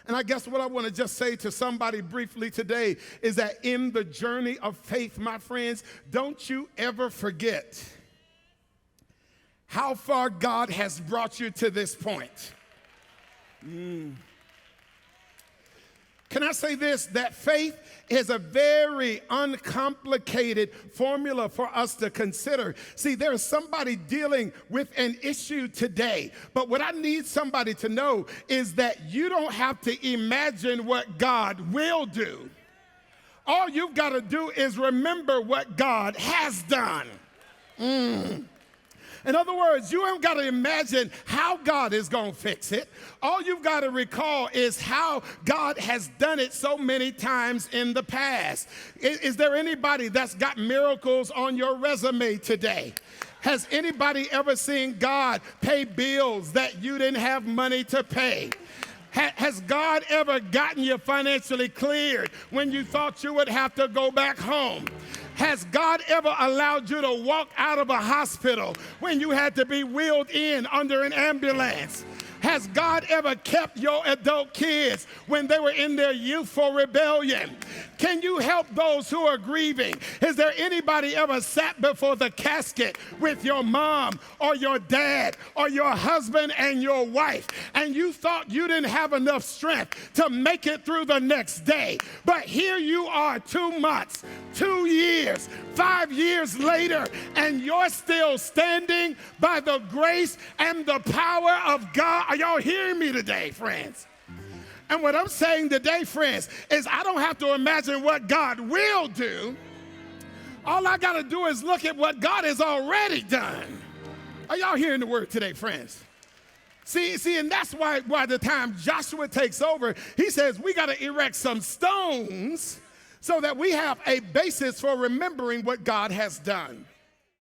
And I guess what I want to just say to somebody briefly today is that in the journey of faith, my friends, don't you ever forget how far God has brought you to this point. Can I say this? That faith is a very uncomplicated formula for us to consider. See, there is somebody dealing with an issue today, but what I need somebody to know is that you don't have to imagine what God will do. All you've got to do is remember what God has done. In other words, you ain't got to imagine how God is going to fix it. All you've got to recall is how God has done it so many times in the past. Is there anybody that's got miracles on your resume today? Has anybody ever seen God pay bills that you didn't have money to pay? Has God ever gotten you financially cleared when you thought you would have to go back home? Has God ever allowed you to walk out of a hospital when you had to be wheeled in under an ambulance? Has God ever kept your adult kids when they were in their youthful rebellion? Can you help those who are grieving? Is there anybody ever sat before the casket with your mom or your dad or your husband and your wife, and you thought you didn't have enough strength to make it through the next day? But here you are 2 months, 2 years, 5 years later, and you're still standing by the grace and the power of God. Are y'all hearing me today, friends? And what I'm saying today, friends, is I don't have to imagine what God will do. All I got to do is look at what God has already done. Are y'all hearing the word today, friends? See, and that's why by the time Joshua takes over, he says we got to erect some stones so that we have a basis for remembering what God has done.